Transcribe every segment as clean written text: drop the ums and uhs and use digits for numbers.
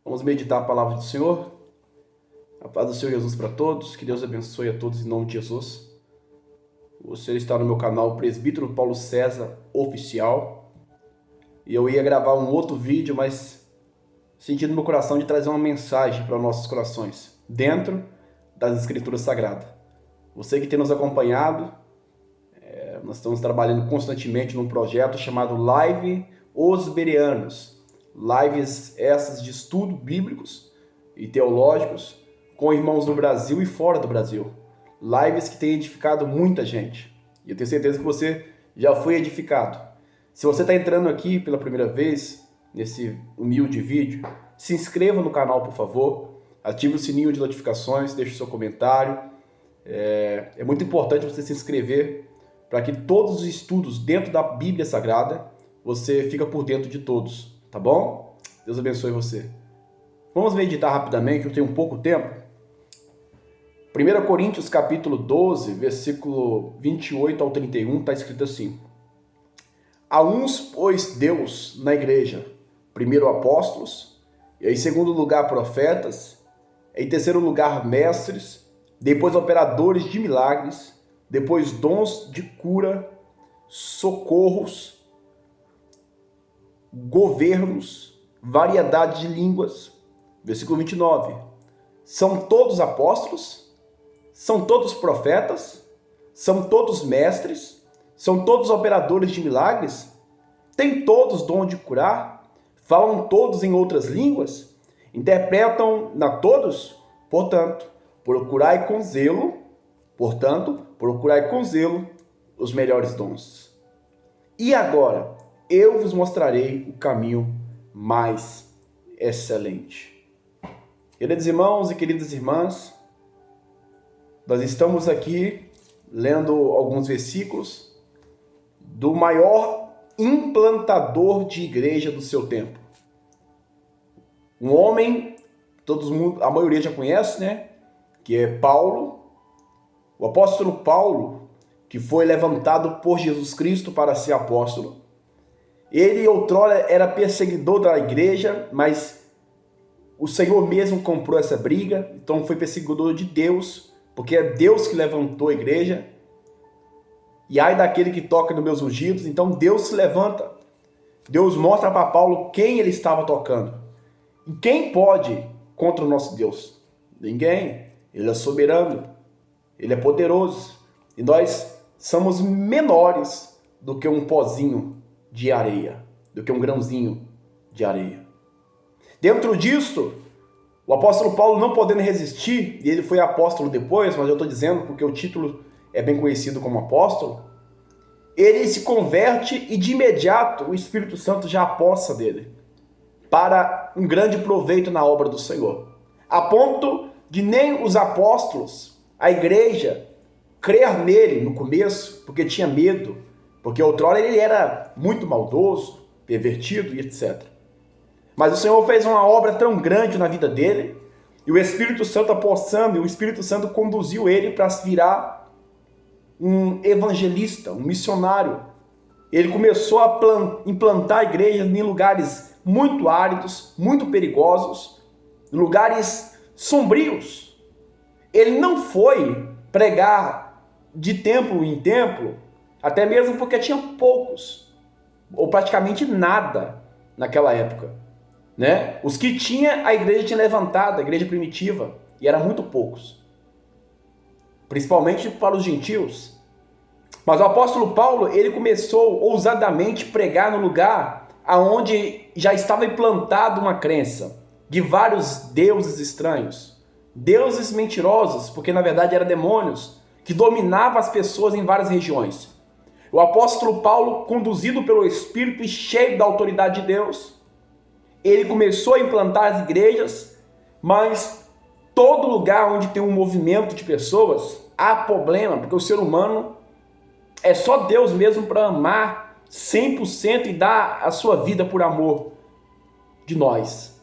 Vamos meditar a palavra do Senhor. A paz do Senhor Jesus para todos. Que Deus abençoe a todos em nome de Jesus. Você está no meu canal Presbítero Paulo César Oficial. E eu ia gravar um outro vídeo, mas senti no meu coração de trazer uma mensagem para nossos corações, dentro das Escrituras Sagradas. Você que tem nos acompanhado, nós estamos trabalhando constantemente num projeto chamado Live Os Bereanos. Lives essas de estudo bíblicos e teológicos com irmãos do Brasil e fora do Brasil. Lives que têm edificado muita gente. E eu tenho certeza que você já foi edificado. Se você está entrando aqui pela primeira vez, nesse humilde vídeo, se inscreva no canal, por favor. Ative o sininho de notificações, deixe o seu comentário. É muito importante você se inscrever para que todos os estudos dentro da Bíblia Sagrada, você fica por dentro de todos. Tá bom? Deus abençoe você. Vamos meditar rapidamente, eu tenho pouco tempo. 1 Coríntios capítulo 12, versículo 28 ao 31, está escrito assim: A uns, pois, Deus na igreja, primeiro apóstolos, e em segundo lugar profetas, em terceiro lugar mestres, depois operadores de milagres, depois dons de cura, socorros, governos, variedade de línguas. Versículo 29. São todos apóstolos? São todos profetas? São todos mestres? São todos operadores de milagres? Têm todos dom de curar? Falam todos em outras línguas? Interpretam-na todos? Portanto, procurai com zelo os melhores dons. E agora, eu vos mostrarei o caminho mais excelente. Queridos irmãos e queridas irmãs, nós estamos aqui lendo alguns versículos do maior implantador de igreja do seu tempo. Um homem, a maioria já conhece, né? Que é Paulo, o apóstolo Paulo, que foi levantado por Jesus Cristo para ser apóstolo. Ele outrora era perseguidor da igreja, mas o Senhor mesmo comprou essa briga, então foi perseguidor de Deus, porque é Deus que levantou a igreja. E ai daquele que toca nos meus ungidos, então Deus se levanta. Deus mostra para Paulo quem ele estava tocando. E quem pode contra o nosso Deus? Ninguém. Ele é soberano, ele é poderoso. E nós somos menores do que um pozinho de areia, do que um grãozinho de areia. Dentro disso, o apóstolo Paulo, não podendo resistir, e ele foi apóstolo depois, mas eu estou dizendo porque o título é bem conhecido como apóstolo, ele se converte e de imediato o Espírito Santo já apossa dele para um grande proveito na obra do Senhor, a ponto de nem os apóstolos, a igreja, crer nele no começo, porque tinha medo, porque outrora ele era muito maldoso, pervertido e etc. Mas o Senhor fez uma obra tão grande na vida dele, e o Espírito Santo apossando, e o Espírito Santo conduziu ele para virar um evangelista, um missionário. Ele começou a implantar igrejas em lugares muito áridos, muito perigosos, lugares sombrios. Ele não foi pregar de templo em templo, até mesmo porque tinha poucos, ou praticamente nada naquela época, né? Os que tinha, a igreja tinha levantado, a igreja primitiva, e eram muito poucos, principalmente para os gentios. Mas o apóstolo Paulo, ele começou ousadamente a pregar no lugar onde já estava implantada uma crença de vários deuses estranhos, deuses mentirosos, porque na verdade eram demônios que dominavam as pessoas em várias regiões. O apóstolo Paulo, conduzido pelo Espírito e cheio da autoridade de Deus, ele começou a implantar as igrejas, mas todo lugar onde tem um movimento de pessoas, há problema, porque o ser humano é só Deus mesmo para amar 100% e dar a sua vida por amor de nós.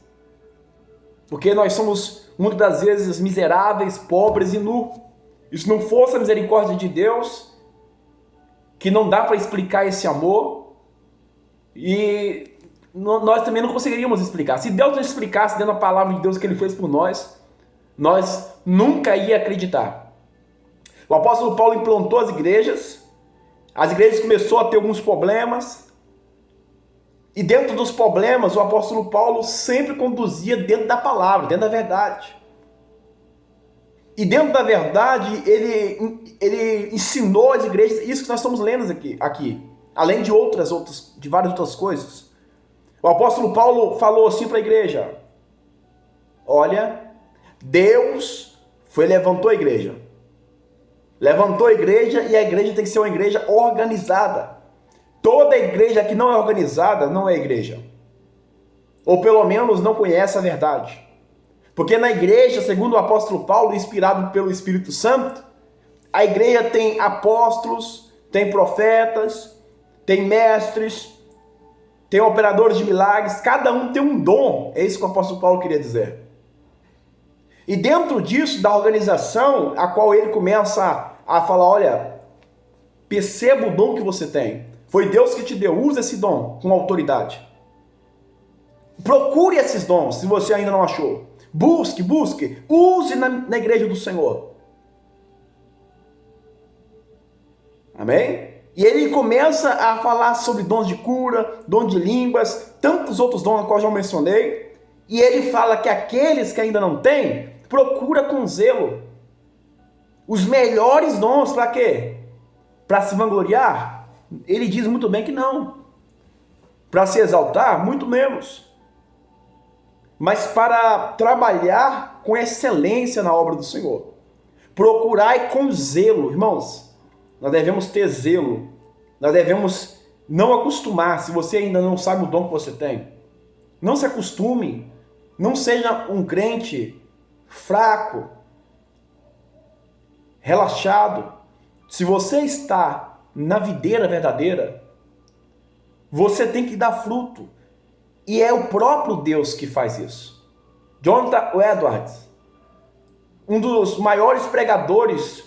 Porque nós somos muitas das vezes miseráveis, pobres e nus. E se não fosse a misericórdia de Deus, que não dá para explicar esse amor, e nós também não conseguiríamos explicar. Se Deus não explicasse dentro da palavra de Deus que Ele fez por nós nunca ia acreditar. O apóstolo Paulo implantou as igrejas começaram a ter alguns problemas, e dentro dos problemas o apóstolo Paulo sempre conduzia dentro da palavra, dentro da verdade. E dentro da verdade ele ensinou as igrejas isso que nós estamos lendo aqui, além de várias outras coisas. O apóstolo Paulo falou assim para a igreja: olha, Deus levantou a igreja. Levantou a igreja, e a igreja tem que ser uma igreja organizada. Toda igreja que não é organizada não é igreja. Ou pelo menos não conhece a verdade. Porque na igreja, segundo o apóstolo Paulo, inspirado pelo Espírito Santo, a igreja tem apóstolos, tem profetas, tem mestres, tem operadores de milagres, cada um tem um dom. É isso que o apóstolo Paulo queria dizer. E dentro disso, da organização, a qual ele começa a falar: olha, perceba o dom que você tem. Foi Deus que te deu, use esse dom com autoridade. Procure esses dons, se você ainda não achou. Busque, use na igreja do Senhor. Amém? E ele começa a falar sobre dons de cura, dom de línguas, tantos outros dons, a qual eu já mencionei. E ele fala que aqueles que ainda não têm, procura com zelo. Os melhores dons, para quê? Para se vangloriar? Ele diz muito bem que não. Para se exaltar? Muito menos. Mas para trabalhar com excelência na obra do Senhor. Procurai com zelo. Irmãos, nós devemos ter zelo. Nós devemos não acostumar. Se você ainda não sabe o dom que você tem, não se acostume. Não seja um crente fraco, relaxado. Se você está na videira verdadeira, você tem que dar fruto. E é o próprio Deus que faz isso. Jonathan Edwards, um dos maiores pregadores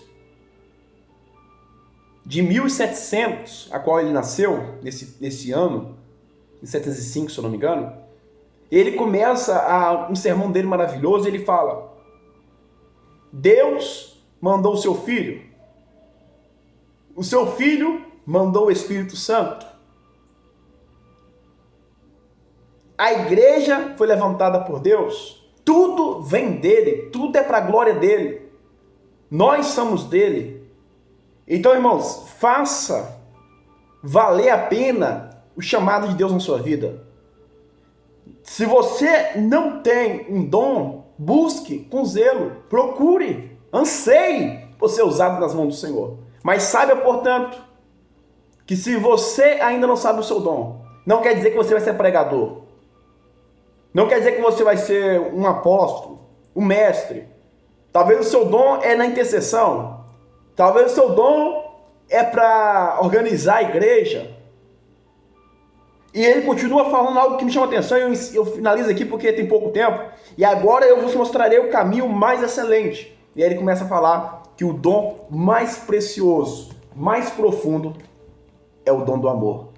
de 1700, a qual ele nasceu, nesse ano, em 705, se eu não me engano, ele começa um sermão dele maravilhoso, ele fala: Deus mandou o seu filho mandou o Espírito Santo, a igreja foi levantada por Deus, tudo vem dele, tudo é para a glória dele, nós somos dele. Então, irmãos, faça valer a pena o chamado de Deus na sua vida. Se você não tem um dom, busque com zelo, procure, anseie por ser usado nas mãos do Senhor. Mas saiba, portanto, que se você ainda não sabe o seu dom, não quer dizer que você vai ser pregador. Não quer dizer que você vai ser um apóstolo, um mestre. Talvez o seu dom é na intercessão. Talvez o seu dom é para organizar a igreja. E ele continua falando algo que me chama a atenção, e eu finalizo aqui porque tem pouco tempo. E agora eu vos mostrarei o caminho mais excelente. E aí ele começa a falar que o dom mais precioso, mais profundo, é o dom do amor.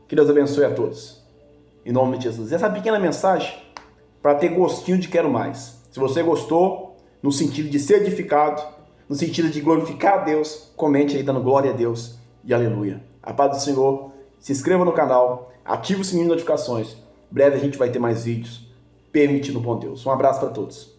Que Deus abençoe a todos. Em nome de Jesus. Essa pequena mensagem para ter gostinho de quero mais. Se você gostou, no sentido de ser edificado, no sentido de glorificar a Deus, comente aí dando glória a Deus e aleluia. A paz do Senhor. Se inscreva no canal, ative o sininho de notificações. Breve a gente vai ter mais vídeos, permitindo o bom Deus. Um abraço para todos.